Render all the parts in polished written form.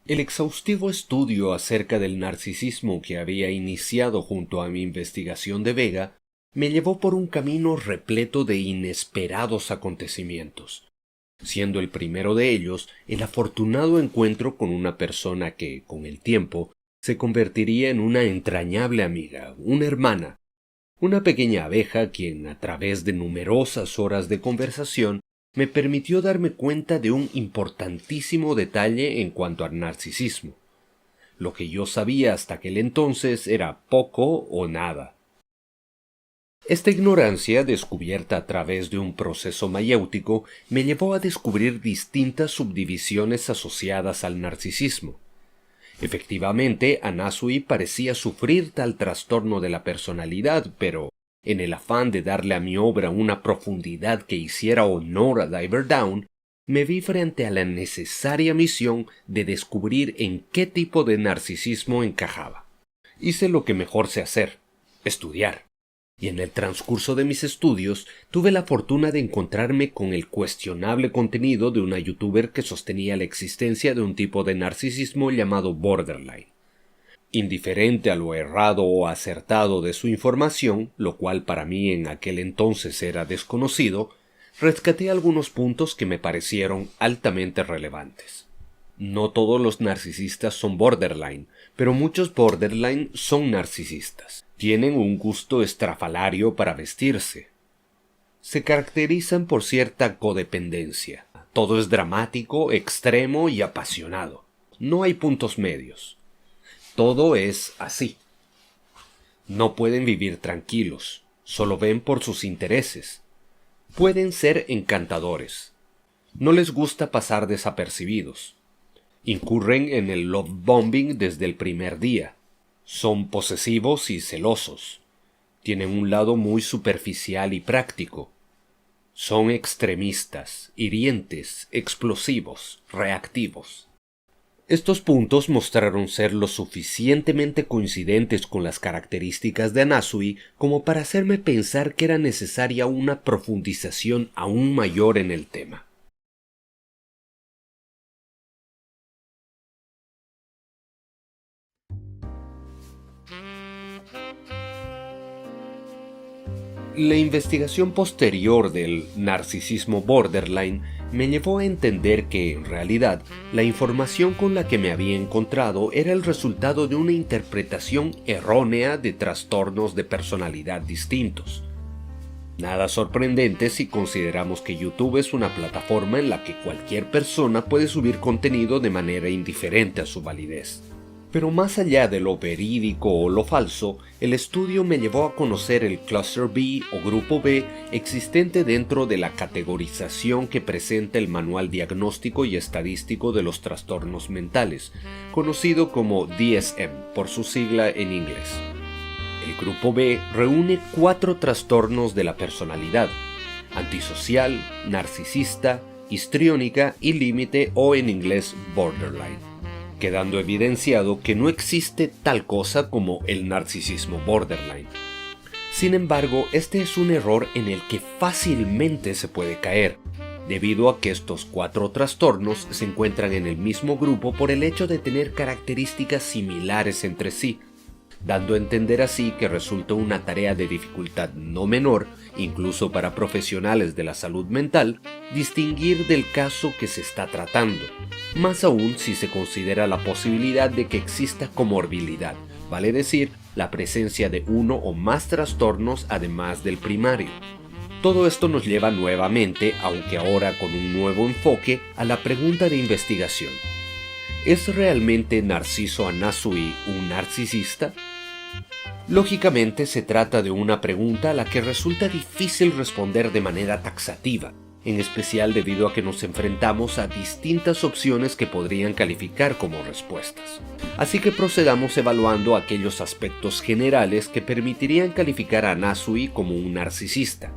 El exhaustivo estudio acerca del narcisismo que había iniciado junto a mi investigación de Vega me llevó por un camino repleto de inesperados acontecimientos, siendo el primero de ellos el afortunado encuentro con una persona que, con el tiempo, se convertiría en una entrañable amiga, una hermana, una pequeña abeja quien, a través de numerosas horas de conversación, me permitió darme cuenta de un importantísimo detalle en cuanto al narcisismo. Lo que yo sabía hasta aquel entonces era poco o nada. Esta ignorancia, descubierta a través de un proceso mayéutico, me llevó a descubrir distintas subdivisiones asociadas al narcisismo. Efectivamente, Anasui parecía sufrir tal trastorno de la personalidad, pero, en el afán de darle a mi obra una profundidad que hiciera honor a Diver Down, me vi frente a la necesaria misión de descubrir en qué tipo de narcisismo encajaba. Hice lo que mejor sé hacer: estudiar. Y en el transcurso de mis estudios tuve la fortuna de encontrarme con el cuestionable contenido de una youtuber que sostenía la existencia de un tipo de narcisismo llamado borderline. Indiferente a lo errado o acertado de su información, lo cual para mí en aquel entonces era desconocido, rescaté algunos puntos que me parecieron altamente relevantes. No todos los narcisistas son borderline, pero muchos borderline son narcisistas. Tienen un gusto estrafalario para vestirse. Se caracterizan por cierta codependencia. Todo es dramático, extremo y apasionado. No hay puntos medios. Todo es así. No pueden vivir tranquilos, solo ven por sus intereses. Pueden ser encantadores. No les gusta pasar desapercibidos. Incurren en el love bombing desde el primer día. Son posesivos y celosos. Tienen un lado muy superficial y práctico. Son extremistas, hirientes, explosivos, reactivos. Estos puntos mostraron ser lo suficientemente coincidentes con las características de Anasui como para hacerme pensar que era necesaria una profundización aún mayor en el tema. La investigación posterior del narcisismo borderline me llevó a entender que, en realidad, la información con la que me había encontrado era el resultado de una interpretación errónea de trastornos de personalidad distintos. Nada sorprendente si consideramos que YouTube es una plataforma en la que cualquier persona puede subir contenido de manera indiferente a su validez. Pero más allá de lo verídico o lo falso, el estudio me llevó a conocer el Cluster B o Grupo B existente dentro de la categorización que presenta el Manual Diagnóstico y Estadístico de los Trastornos Mentales, conocido como DSM por su sigla en inglés. El Grupo B reúne 4 trastornos de la personalidad: antisocial, narcisista, histriónica y límite o en inglés borderline, quedando evidenciado que no existe tal cosa como el narcisismo borderline. Sin embargo, este es un error en el que fácilmente se puede caer, debido a que estos 4 trastornos se encuentran en el mismo grupo por el hecho de tener características similares entre sí, dando a entender así que resulta una tarea de dificultad no menor, incluso para profesionales de la salud mental, distinguir del caso que se está tratando, más aún si se considera la posibilidad de que exista comorbilidad, vale decir, la presencia de uno o más trastornos además del primario. Todo esto nos lleva nuevamente, aunque ahora con un nuevo enfoque, a la pregunta de investigación: ¿es realmente Narciso Anasui un narcisista? Lógicamente se trata de una pregunta a la que resulta difícil responder de manera taxativa, en especial debido a que nos enfrentamos a distintas opciones que podrían calificar como respuestas. Así que procedamos evaluando aquellos aspectos generales que permitirían calificar a Anasui como un narcisista.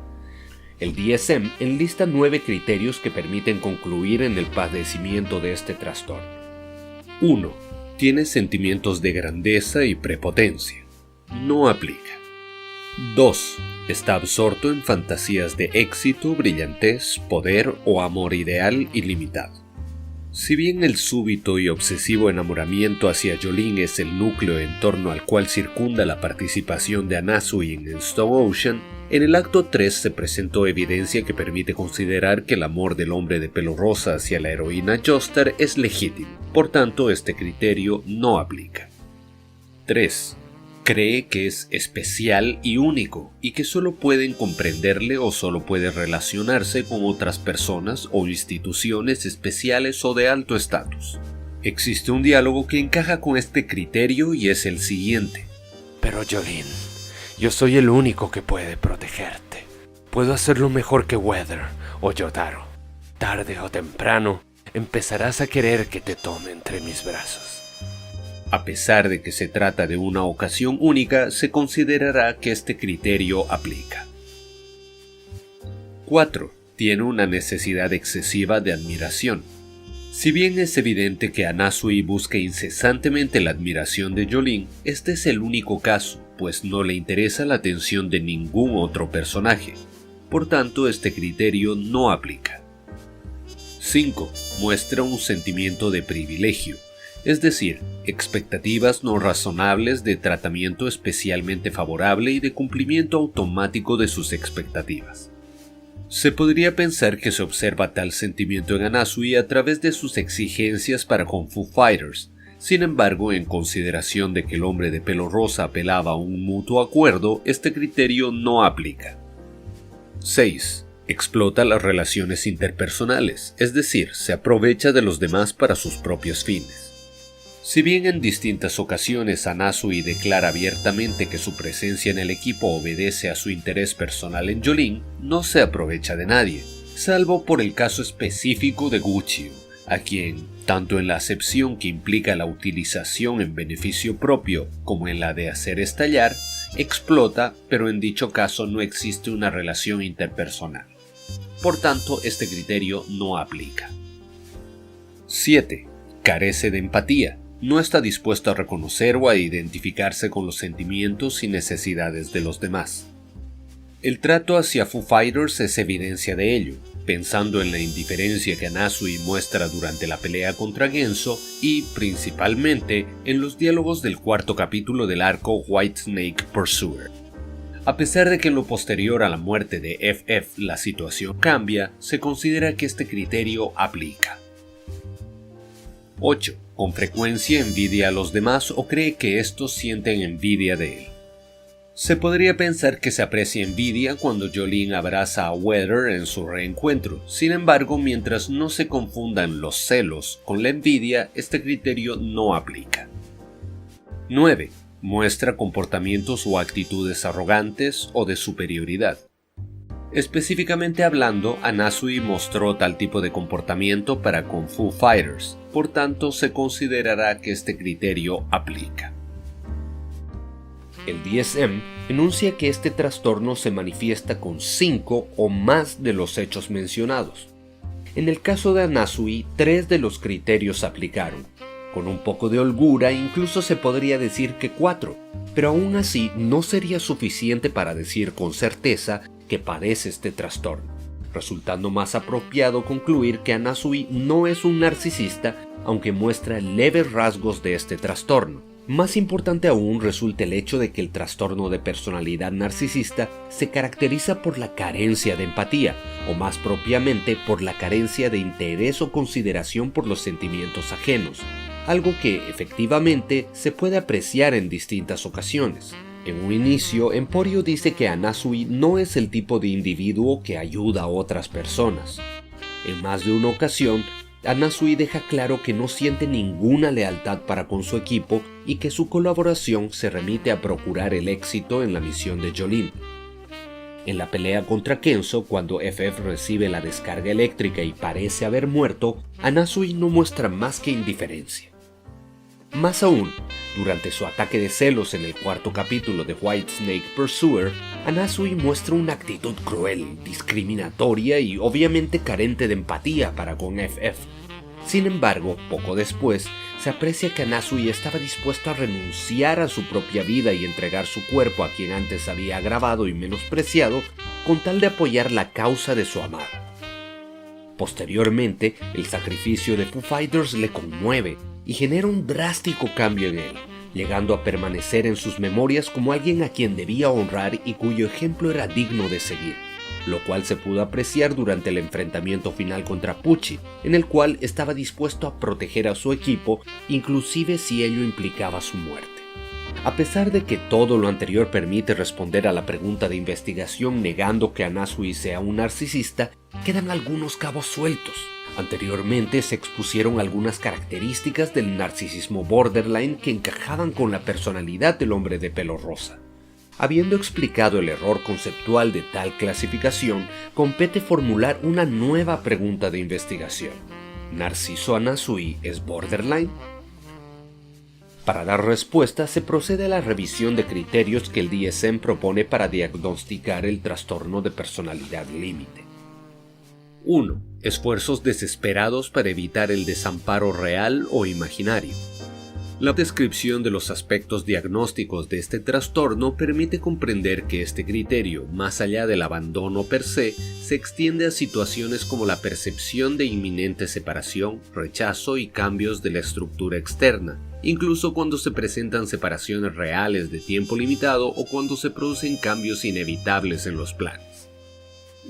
El DSM enlista 9 criterios que permiten concluir en el padecimiento de este trastorno. 1. Tiene sentimientos de grandeza y prepotencia. No aplica. 2. Está absorto en fantasías de éxito, brillantez, poder o amor ideal ilimitado. Si bien el súbito y obsesivo enamoramiento hacia Jolene es el núcleo en torno al cual circunda la participación de Anasui en Stone Ocean, en el acto 3 se presentó evidencia que permite considerar que el amor del hombre de pelo rosa hacia la heroína Joestar es legítimo, por tanto este criterio no aplica. 3. Cree que es especial y único, y que solo pueden comprenderle o solo puede relacionarse con otras personas o instituciones especiales o de alto estatus. Existe un diálogo que encaja con este criterio y es el siguiente. Pero Jolene, yo soy el único que puede protegerte. Puedo hacerlo mejor que Weather o Yotaro. Tarde o temprano, empezarás a querer que te tome entre mis brazos. A pesar de que se trata de una ocasión única, se considerará que este criterio aplica. 4. Tiene una necesidad excesiva de admiración. Si bien es evidente que Anasui busca incesantemente la admiración de Jolene, este es el único caso, pues no le interesa la atención de ningún otro personaje. Por tanto, este criterio no aplica. 5. Muestra un sentimiento de privilegio. Es decir, expectativas no razonables de tratamiento especialmente favorable y de cumplimiento automático de sus expectativas. Se podría pensar que se observa tal sentimiento en Anasui a través de sus exigencias para con Foo Fighters. Sin embargo, en consideración de que el hombre de pelo rosa apelaba a un mutuo acuerdo, este criterio no aplica. 6. Explota las relaciones interpersonales, es decir, se aprovecha de los demás para sus propios fines. Si bien en distintas ocasiones Anasui declara abiertamente que su presencia en el equipo obedece a su interés personal en Jolene, no se aprovecha de nadie, salvo por el caso específico de Guchio, a quien, tanto en la acepción que implica la utilización en beneficio propio como en la de hacer estallar, explota, pero en dicho caso no existe una relación interpersonal. Por tanto, este criterio no aplica. 7. Carece de empatía. No está dispuesto a reconocer o a identificarse con los sentimientos y necesidades de los demás. El trato hacia Foo Fighters es evidencia de ello, pensando en la indiferencia que Anasui muestra durante la pelea contra Genso y, principalmente, en los diálogos del cuarto capítulo del arco Whitesnake Pursuer. A pesar de que en lo posterior a la muerte de FF la situación cambia, se considera que este criterio aplica. 8. Con frecuencia envidia a los demás o cree que estos sienten envidia de él. Se podría pensar que se aprecia envidia cuando Jolene abraza a Weather en su reencuentro. Sin embargo, mientras no se confundan los celos con la envidia, este criterio no aplica. 9. Muestra comportamientos o actitudes arrogantes o de superioridad. Específicamente hablando, Anasui mostró tal tipo de comportamiento para con Foo Fighters, por tanto se considerará que este criterio aplica. El DSM enuncia que este trastorno se manifiesta con 5 o más de los hechos mencionados. En el caso de Anasui, 3 de los criterios aplicaron. Con un poco de holgura, incluso se podría decir que 4, pero aún así no sería suficiente para decir con certeza que padece este trastorno, resultando más apropiado concluir que Anasui no es un narcisista, aunque muestra leves rasgos de este trastorno. Más importante aún resulta el hecho de que el trastorno de personalidad narcisista se caracteriza por la carencia de empatía, o más propiamente por la carencia de interés o consideración por los sentimientos ajenos, algo que efectivamente se puede apreciar en distintas ocasiones. En un inicio, Emporio dice que Anasui no es el tipo de individuo que ayuda a otras personas. En más de una ocasión, Anasui deja claro que no siente ninguna lealtad para con su equipo y que su colaboración se remite a procurar el éxito en la misión de Jolene. En la pelea contra Kenzo, cuando FF recibe la descarga eléctrica y parece haber muerto, Anasui no muestra más que indiferencia. Más aún, durante su ataque de celos en el cuarto capítulo de Whitesnake Pursuer, Anasui muestra una actitud cruel, discriminatoria y obviamente carente de empatía para con FF. Sin embargo, poco después, se aprecia que Anasui estaba dispuesto a renunciar a su propia vida y entregar su cuerpo a quien antes había agravado y menospreciado con tal de apoyar la causa de su amada. Posteriormente, el sacrificio de Foo Fighters le conmueve y genera un drástico cambio en él, llegando a permanecer en sus memorias como alguien a quien debía honrar y cuyo ejemplo era digno de seguir, lo cual se pudo apreciar durante el enfrentamiento final contra Pucci, en el cual estaba dispuesto a proteger a su equipo, inclusive si ello implicaba su muerte. A pesar de que todo lo anterior permite responder a la pregunta de investigación negando que Anasui sea un narcisista, quedan algunos cabos sueltos. Anteriormente se expusieron algunas características del narcisismo borderline que encajaban con la personalidad del hombre de pelo rosa. Habiendo explicado el error conceptual de tal clasificación, compete formular una nueva pregunta de investigación. ¿Narciso Anasui es borderline? Para dar respuesta, se procede a la revisión de criterios que el DSM propone para diagnosticar el trastorno de personalidad límite. 1. Esfuerzos desesperados para evitar el desamparo real o imaginario. La descripción de los aspectos diagnósticos de este trastorno permite comprender que este criterio, más allá del abandono per se, se extiende a situaciones como la percepción de inminente separación, rechazo y cambios de la estructura externa, incluso cuando se presentan separaciones reales de tiempo limitado o cuando se producen cambios inevitables en los planes.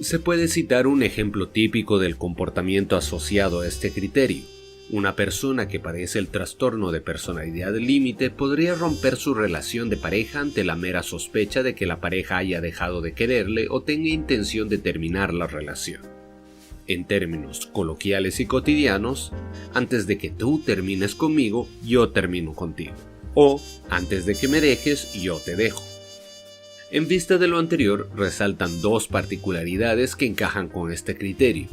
Se puede citar un ejemplo típico del comportamiento asociado a este criterio. Una persona que padece el trastorno de personalidad límite podría romper su relación de pareja ante la mera sospecha de que la pareja haya dejado de quererle o tenga intención de terminar la relación. En términos coloquiales y cotidianos, antes de que tú termines conmigo, yo termino contigo. O, antes de que me dejes, yo te dejo. En vista de lo anterior, resaltan dos particularidades que encajan con este criterio.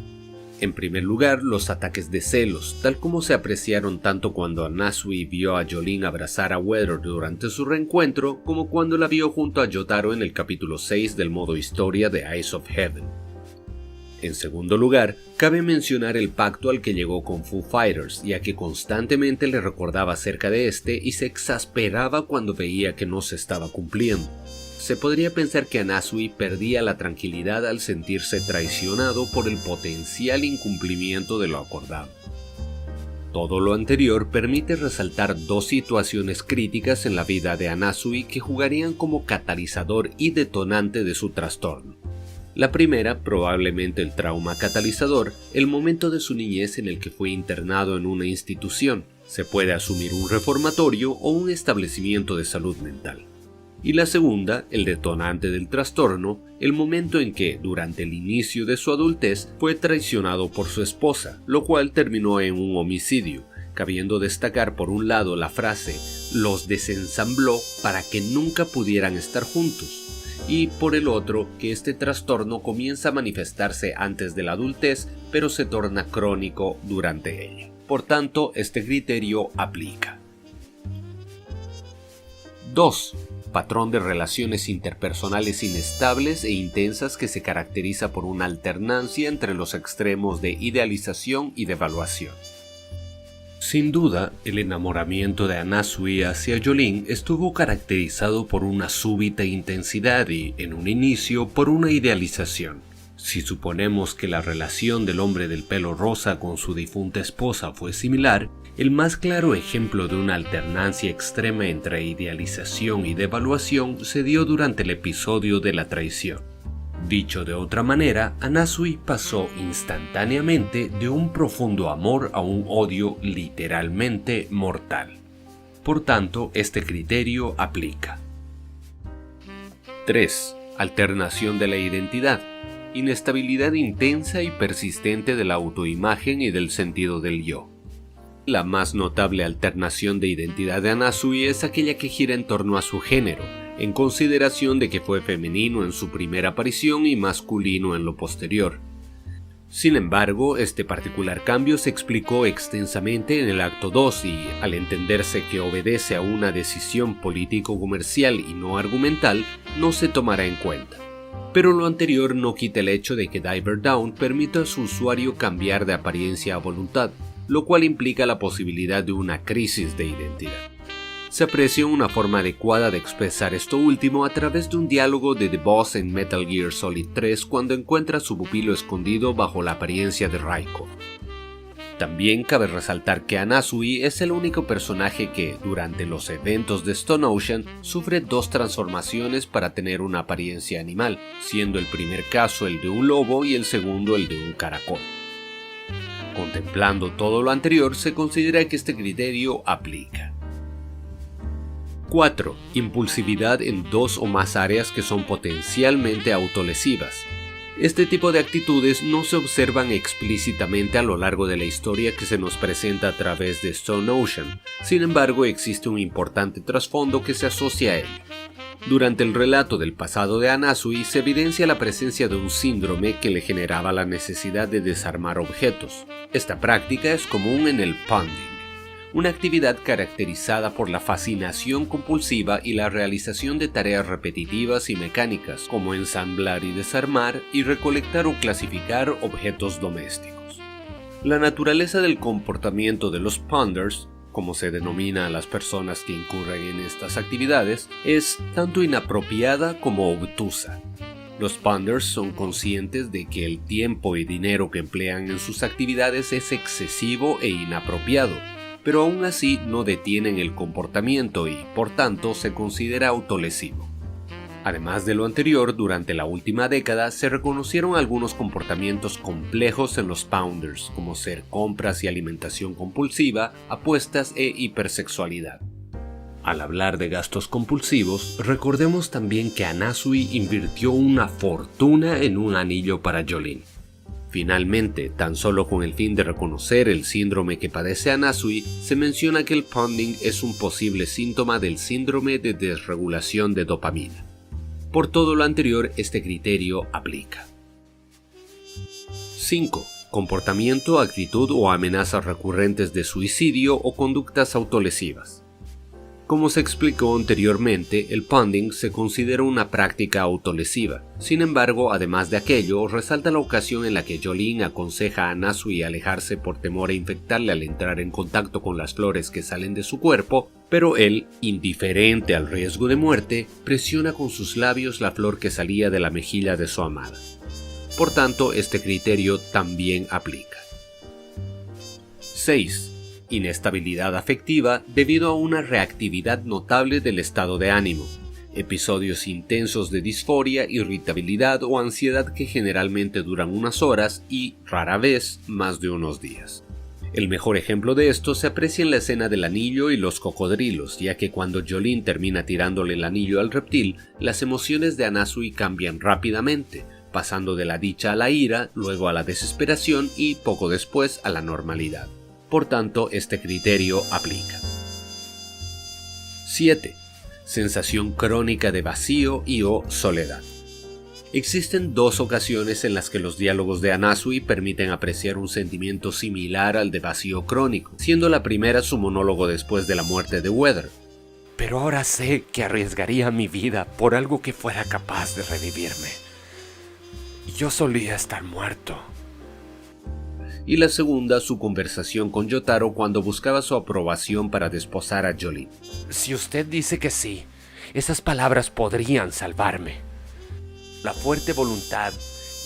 En primer lugar, los ataques de celos, tal como se apreciaron tanto cuando Anasui vio a Jolene abrazar a Weather durante su reencuentro, como cuando la vio junto a Yotaro en el capítulo 6 del modo historia de Eyes of Heaven. En segundo lugar, cabe mencionar el pacto al que llegó con Foo Fighters, ya que constantemente le recordaba acerca de este y se exasperaba cuando veía que no se estaba cumpliendo. Se podría pensar que Anasui perdía la tranquilidad al sentirse traicionado por el potencial incumplimiento de lo acordado. Todo lo anterior permite resaltar dos situaciones críticas en la vida de Anasui que jugarían como catalizador y detonante de su trastorno. La primera, probablemente el trauma catalizador, el momento de su niñez en el que fue internado en una institución. Se puede asumir un reformatorio o un establecimiento de salud mental. Y la segunda, el detonante del trastorno, el momento en que, durante el inicio de su adultez, fue traicionado por su esposa, lo cual terminó en un homicidio, cabiendo destacar por un lado la frase «los desensambló para que nunca pudieran estar juntos», y por el otro que este trastorno comienza a manifestarse antes de la adultez, pero se torna crónico durante ella. Por tanto, este criterio aplica. 2. Patrón de relaciones interpersonales inestables e intensas que se caracteriza por una alternancia entre los extremos de idealización y devaluación. Sin duda, el enamoramiento de Anasui hacia Jolene estuvo caracterizado por una súbita intensidad y, en un inicio, por una idealización. Si suponemos que la relación del hombre del pelo rosa con su difunta esposa fue similar, el más claro ejemplo de una alternancia extrema entre idealización y devaluación se dio durante el episodio de la traición. Dicho de otra manera, Anasui pasó instantáneamente de un profundo amor a un odio literalmente mortal. Por tanto, este criterio aplica. 3. Alternación de la identidad. Inestabilidad intensa y persistente de la autoimagen y del sentido del yo. La más notable alternación de identidad de Anasui es aquella que gira en torno a su género, en consideración de que fue femenino en su primera aparición y masculino en lo posterior. Sin embargo, este particular cambio se explicó extensamente en el acto 2 y, al entenderse que obedece a una decisión político-comercial y no argumental, no se tomará en cuenta. Pero lo anterior no quita el hecho de que Diver Down permita a su usuario cambiar de apariencia a voluntad, lo cual implica la posibilidad de una crisis de identidad. Se aprecia una forma adecuada de expresar esto último a través de un diálogo de The Boss en Metal Gear Solid 3 cuando encuentra a su pupilo escondido bajo la apariencia de Raiko. También cabe resaltar que Anasui es el único personaje que, durante los eventos de Stone Ocean, sufre 2 transformaciones para tener una apariencia animal, siendo el primer caso el de un lobo y el segundo el de un caracol. Contemplando todo lo anterior, se considera que este criterio aplica. 4. Impulsividad en 2 o más áreas que son potencialmente autolesivas. Este tipo de actitudes no se observan explícitamente a lo largo de la historia que se nos presenta a través de Stone Ocean. Sin embargo, existe un importante trasfondo que se asocia a él. Durante el relato del pasado de Anasui se evidencia la presencia de un síndrome que le generaba la necesidad de desarmar objetos. Esta práctica es común en el ponding, una actividad caracterizada por la fascinación compulsiva y la realización de tareas repetitivas y mecánicas, como ensamblar y desarmar y recolectar o clasificar objetos domésticos. La naturaleza del comportamiento de los ponders, como se denomina a las personas que incurren en estas actividades, es tanto inapropiada como obtusa. Los ponders son conscientes de que el tiempo y dinero que emplean en sus actividades es excesivo e inapropiado, pero aún así no detienen el comportamiento y, por tanto, se considera autolesivo. Además de lo anterior, durante la última década se reconocieron algunos comportamientos complejos en los Pounders, como ser compras y alimentación compulsiva, apuestas e hipersexualidad. Al hablar de gastos compulsivos, recordemos también que Anasui invirtió una fortuna en un anillo para Jolene. Finalmente, tan solo con el fin de reconocer el síndrome que padece Anasui, se menciona que el ponding es un posible síntoma del síndrome de desregulación de dopamina. Por todo lo anterior, este criterio aplica. 5. Comportamiento, actitud o amenazas recurrentes de suicidio o conductas autolesivas. Como se explicó anteriormente, el ponding se considera una práctica autolesiva. Sin embargo, además de aquello, resalta la ocasión en la que Jolene aconseja a Anasui alejarse por temor a infectarle al entrar en contacto con las flores que salen de su cuerpo, pero él, indiferente al riesgo de muerte, presiona con sus labios la flor que salía de la mejilla de su amada. Por tanto, este criterio también aplica. 6. Inestabilidad afectiva debido a una reactividad notable del estado de ánimo, episodios intensos de disforia, irritabilidad o ansiedad que generalmente duran unas horas y, rara vez, más de unos días. El mejor ejemplo de esto se aprecia en la escena del anillo y los cocodrilos, ya que cuando Jolene termina tirándole el anillo al reptil, las emociones de Anasui cambian rápidamente, pasando de la dicha a la ira, luego a la desesperación y, poco después, a la normalidad. Por tanto, este criterio aplica. 7. Sensación crónica de vacío y o soledad. Existen 2 ocasiones en las que los diálogos de Anasui permiten apreciar un sentimiento similar al de vacío crónico, siendo la primera su monólogo después de la muerte de Weather. Pero ahora sé que arriesgaría mi vida por algo que fuera capaz de revivirme. Yo solía estar muerto. Y la segunda, su conversación con Yotaro cuando buscaba su aprobación para desposar a Jolene. Si usted dice que sí, esas palabras podrían salvarme. La fuerte voluntad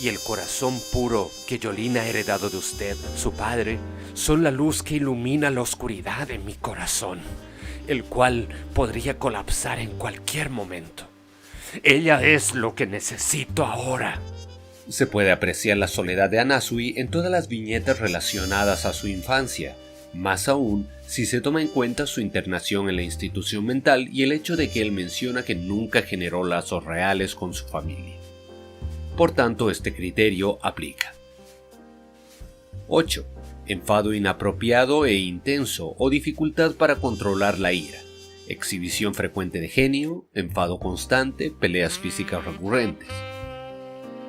y el corazón puro que Jolene ha heredado de usted, su padre, son la luz que ilumina la oscuridad en mi corazón, el cual podría colapsar en cualquier momento. Ella es lo que necesito ahora. Se puede apreciar la soledad de Anasui en todas las viñetas relacionadas a su infancia, más aún si se toma en cuenta su internación en la institución mental y el hecho de que él menciona que nunca generó lazos reales con su familia. Por tanto, este criterio aplica. 8. Enfado inapropiado e intenso o dificultad para controlar la ira. Exhibición frecuente de genio, enfado constante, peleas físicas recurrentes.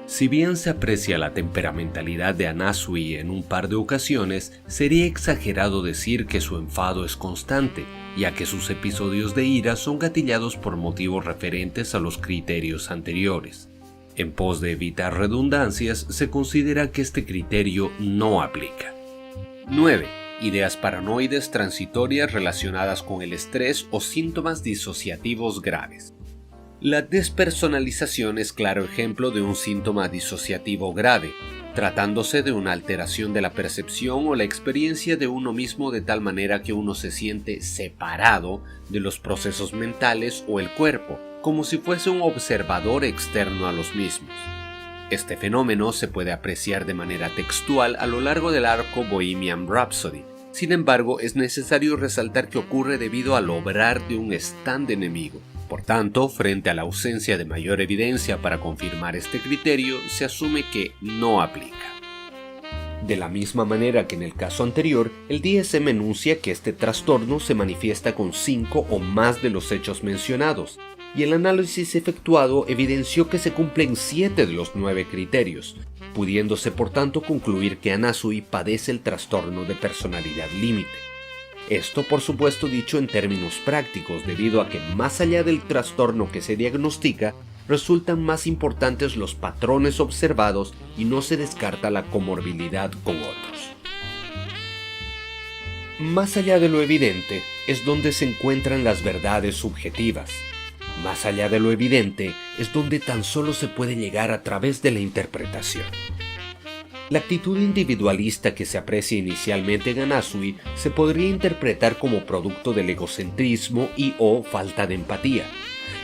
Si bien se aprecia la temperamentalidad de Anasui en un par de ocasiones, sería exagerado decir que su enfado es constante, ya que sus episodios de ira son gatillados por motivos referentes a los criterios anteriores. En pos de evitar redundancias, se considera que este criterio no aplica. 9. ideas paranoides transitorias relacionadas con el estrés o síntomas disociativos graves. La despersonalización es claro ejemplo de un síntoma disociativo grave, tratándose de una alteración de la percepción o la experiencia de uno mismo de tal manera que uno se siente separado de los procesos mentales o el cuerpo, como si fuese un observador externo a los mismos. Este fenómeno se puede apreciar de manera textual a lo largo del arco Bohemian Rhapsody. Sin embargo, es necesario resaltar que ocurre debido al obrar de un stand enemigo. Por tanto, frente a la ausencia de mayor evidencia para confirmar este criterio, se asume que no aplica. De la misma manera que en el caso anterior, el DSM enuncia que este trastorno se manifiesta con 5 o más de los hechos mencionados, y el análisis efectuado evidenció que se cumplen 7 de los 9 criterios, pudiéndose por tanto concluir que Anasui padece el trastorno de personalidad límite. Esto, por supuesto, dicho en términos prácticos, debido a que más allá del trastorno que se diagnostica, resultan más importantes los patrones observados y no se descarta la comorbilidad con otros. Más allá de lo evidente es donde se encuentran las verdades subjetivas. Más allá de lo evidente es donde tan solo se puede llegar a través de la interpretación. La actitud individualista que se aprecia inicialmente en Anasui se podría interpretar como producto del egocentrismo y o falta de empatía.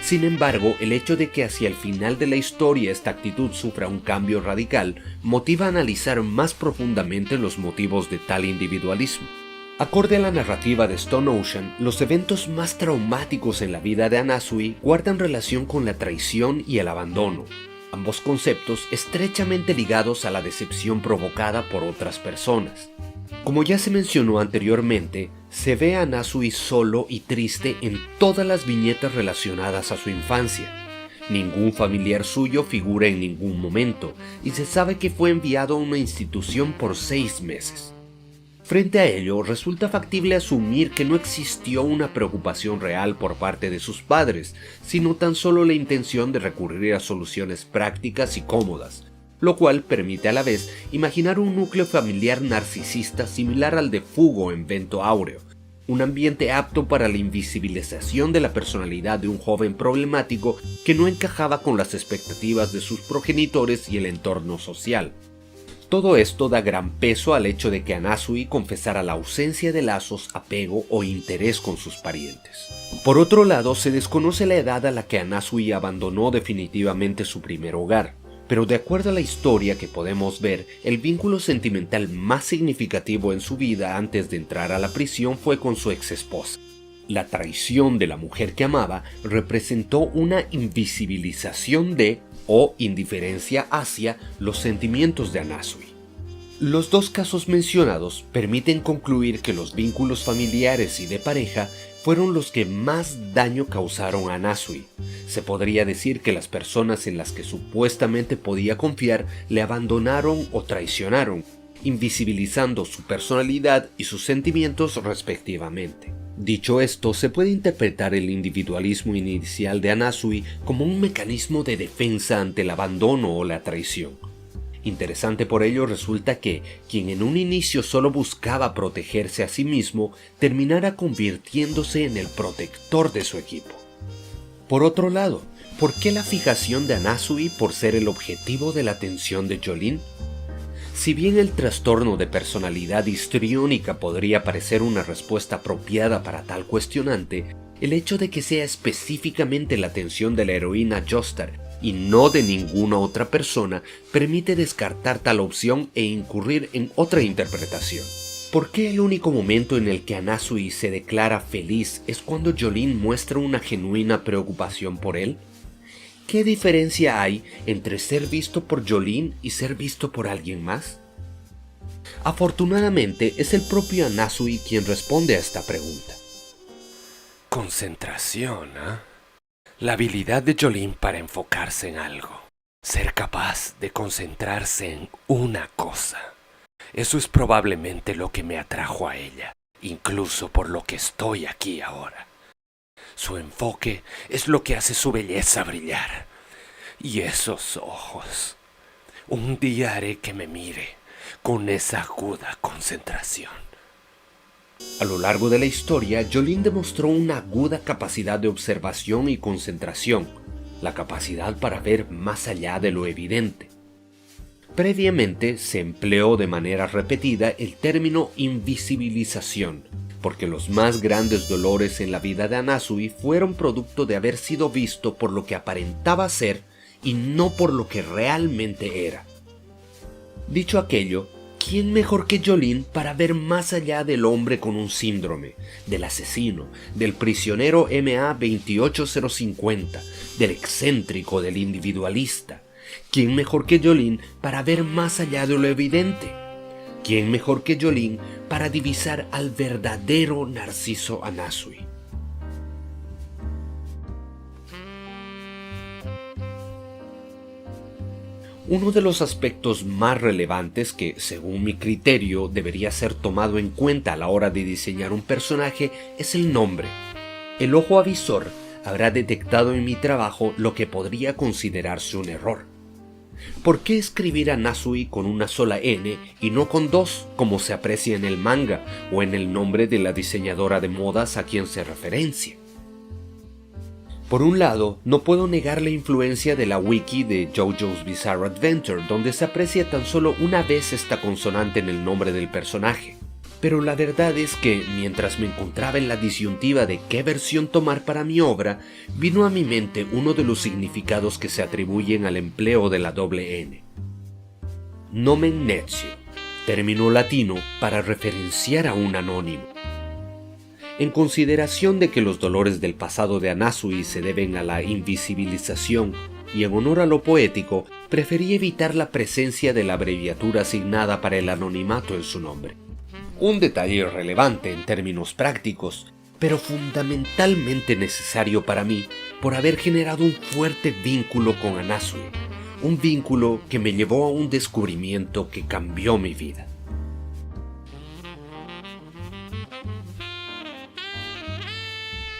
Sin embargo, el hecho de que hacia el final de la historia esta actitud sufra un cambio radical motiva a analizar más profundamente los motivos de tal individualismo. Acorde a la narrativa de Stone Ocean, los eventos más traumáticos en la vida de Anasui guardan relación con la traición y el abandono, ambos conceptos estrechamente ligados a la decepción provocada por otras personas. Como ya se mencionó anteriormente, se ve a Anasui solo y triste en todas las viñetas relacionadas a su infancia. Ningún familiar suyo figura en ningún momento, y se sabe que fue enviado a una institución por 6 meses. Frente a ello, resulta factible asumir que no existió una preocupación real por parte de sus padres, sino tan solo la intención de recurrir a soluciones prácticas y cómodas, lo cual permite a la vez imaginar un núcleo familiar narcisista similar al de Fugo en Vento Áureo, un ambiente apto para la invisibilización de la personalidad de un joven problemático que no encajaba con las expectativas de sus progenitores y el entorno social. Todo esto da gran peso al hecho de que Anasui confesara la ausencia de lazos, apego o interés con sus parientes. Por otro lado, se desconoce la edad a la que Anasui abandonó definitivamente su primer hogar, pero de acuerdo a la historia que podemos ver, el vínculo sentimental más significativo en su vida antes de entrar a la prisión fue con su exesposa. La traición de la mujer que amaba representó una invisibilización de o indiferencia hacia los sentimientos de Anasui. Los dos casos mencionados permiten concluir que los vínculos familiares y de pareja fueron los que más daño causaron a Anasui. Se podría decir que las personas en las que supuestamente podía confiar le abandonaron o traicionaron, invisibilizando su personalidad y sus sentimientos respectivamente. Dicho esto, se puede interpretar el individualismo inicial de Anasui como un mecanismo de defensa ante el abandono o la traición. Interesante por ello resulta que quien en un inicio solo buscaba protegerse a sí mismo, terminara convirtiéndose en el protector de su equipo. Por otro lado, ¿por qué la fijación de Anasui por ser el objetivo de la atención de Jolene? Si bien el trastorno de personalidad histriónica podría parecer una respuesta apropiada para tal cuestionante, el hecho de que sea específicamente la atención de la heroína Joestar y no de ninguna otra persona permite descartar tal opción e incurrir en otra interpretación. ¿Por qué el único momento en el que Anasui se declara feliz es cuando Jolene muestra una genuina preocupación por él? ¿Qué diferencia hay entre ser visto por Jolene y ser visto por alguien más? Afortunadamente, es el propio Anasui quien responde a esta pregunta. Concentración, ¿eh? La habilidad de Jolene para enfocarse en algo. Ser capaz de concentrarse en una cosa. Eso es probablemente lo que me atrajo a ella, incluso por lo que estoy aquí ahora. Su enfoque es lo que hace su belleza brillar. Y esos ojos. Un día haré que me mire con esa aguda concentración. A lo largo de la historia, Jolene demostró una aguda capacidad de observación y concentración, la capacidad para ver más allá de lo evidente. Previamente se empleó de manera repetida el término invisibilización, porque los más grandes dolores en la vida de Anasui fueron producto de haber sido visto por lo que aparentaba ser y no por lo que realmente era. Dicho aquello, ¿quién mejor que Jolene para ver más allá del hombre con un síndrome, del asesino, del prisionero MA28050, del excéntrico, del individualista? ¿Quién mejor que Jolene para ver más allá de lo evidente? ¿Quién mejor que Jolene para divisar al verdadero Narciso Anasui? Uno de los aspectos más relevantes que, según mi criterio, debería ser tomado en cuenta a la hora de diseñar un personaje es el nombre. El ojo avisor habrá detectado en mi trabajo lo que podría considerarse un error. ¿Por qué escribir Anasui con una sola N y no con dos, como se aprecia en el manga o en el nombre de la diseñadora de modas a quien se referencia? Por un lado, no puedo negar la influencia de la wiki de JoJo's Bizarre Adventure, donde se aprecia tan solo una vez esta consonante en el nombre del personaje. Pero la verdad es que, mientras me encontraba en la disyuntiva de qué versión tomar para mi obra, vino a mi mente uno de los significados que se atribuyen al empleo de la doble N. Nomen netsio, término latino para referenciar a un anónimo. En consideración de que los dolores del pasado de Anasui se deben a la invisibilización y en honor a lo poético, preferí evitar la presencia de la abreviatura asignada para el anonimato en su nombre. Un detalle irrelevante en términos prácticos, pero fundamentalmente necesario para mí por haber generado un fuerte vínculo con Anasui, un vínculo que me llevó a un descubrimiento que cambió mi vida.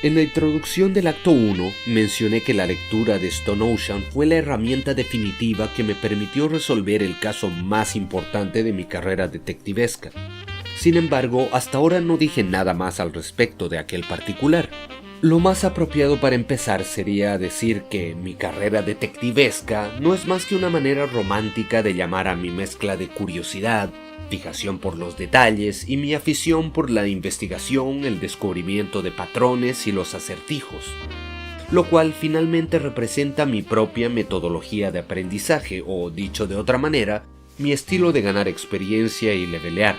En la introducción del acto 1 mencioné que la lectura de Stone Ocean fue la herramienta definitiva que me permitió resolver el caso más importante de mi carrera detectivesca. Sin embargo, hasta ahora no dije nada más al respecto de aquel particular. Lo más apropiado para empezar sería decir que mi carrera detectivesca no es más que una manera romántica de llamar a mi mezcla de curiosidad, fijación por los detalles y mi afición por la investigación, el descubrimiento de patrones y los acertijos, lo cual finalmente representa mi propia metodología de aprendizaje o, dicho de otra manera, mi estilo de ganar experiencia y levelear.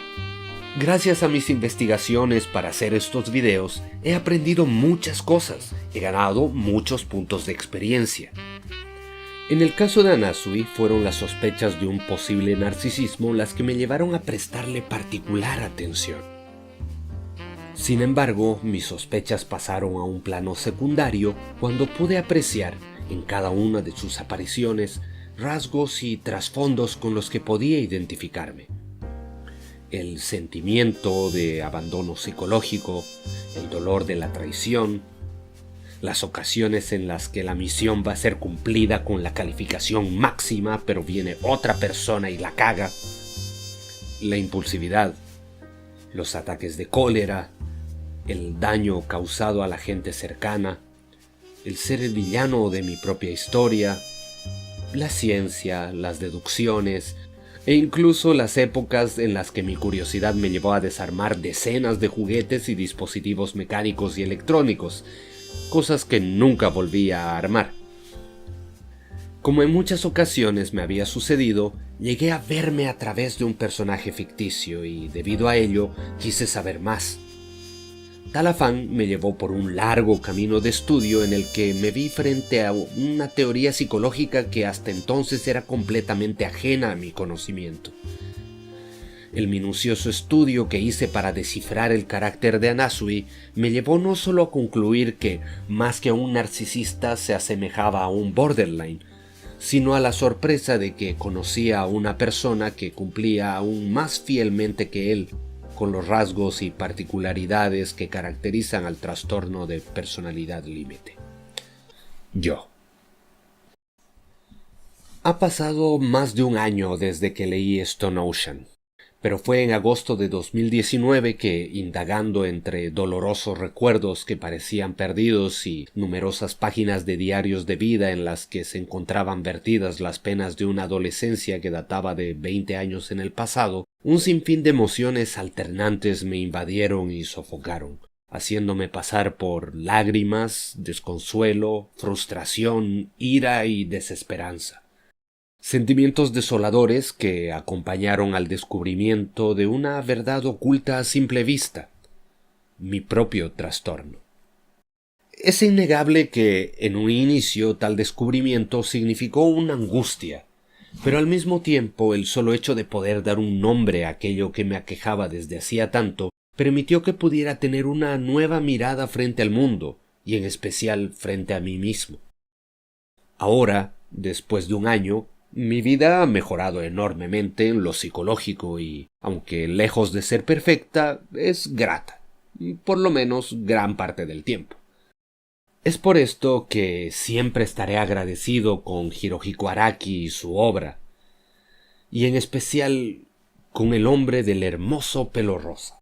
Gracias a mis investigaciones para hacer estos videos, he aprendido muchas cosas, he ganado muchos puntos de experiencia. En el caso de Anasui, fueron las sospechas de un posible narcisismo las que me llevaron a prestarle particular atención. Sin embargo, mis sospechas pasaron a un plano secundario cuando pude apreciar, en cada una de sus apariciones, rasgos y trasfondos con los que podía identificarme. El sentimiento de abandono psicológico, el dolor de la traición, las ocasiones en las que la misión va a ser cumplida con la calificación máxima, pero viene otra persona y la caga, la impulsividad, los ataques de cólera, el daño causado a la gente cercana, el ser el villano de mi propia historia, la ciencia, las deducciones, e incluso las épocas en las que mi curiosidad me llevó a desarmar decenas de juguetes y dispositivos mecánicos y electrónicos, cosas que nunca volví a armar. Como en muchas ocasiones me había sucedido, llegué a verme a través de un personaje ficticio y debido a ello quise saber más. Tal afán me llevó por un largo camino de estudio en el que me vi frente a una teoría psicológica que hasta entonces era completamente ajena a mi conocimiento. El minucioso estudio que hice para descifrar el carácter de Anasui me llevó no solo a concluir que, más que a un narcisista, se asemejaba a un borderline, sino a la sorpresa de que conocía a una persona que cumplía aún más fielmente que él con los rasgos y particularidades que caracterizan al trastorno de personalidad límite. Yo. Ha pasado más de un año desde que leí Stone Ocean, pero fue en agosto de 2019 que, indagando entre dolorosos recuerdos que parecían perdidos y numerosas páginas de diarios de vida en las que se encontraban vertidas las penas de una adolescencia que databa de 20 años en el pasado, un sinfín de emociones alternantes me invadieron y sofocaron, haciéndome pasar por lágrimas, desconsuelo, frustración, ira y desesperanza. Sentimientos desoladores que acompañaron al descubrimiento de una verdad oculta a simple vista: mi propio trastorno. Es innegable que en un inicio tal descubrimiento significó una angustia, pero al mismo tiempo el solo hecho de poder dar un nombre a aquello que me aquejaba desde hacía tanto permitió que pudiera tener una nueva mirada frente al mundo y en especial frente a mí mismo. Ahora, después de un año, mi vida ha mejorado enormemente en lo psicológico y, aunque lejos de ser perfecta, es grata, por lo menos gran parte del tiempo. Es por esto que siempre estaré agradecido con Hirohiko Araki y su obra, y en especial con el hombre del hermoso pelo rosa,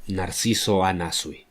Narciso Anasui.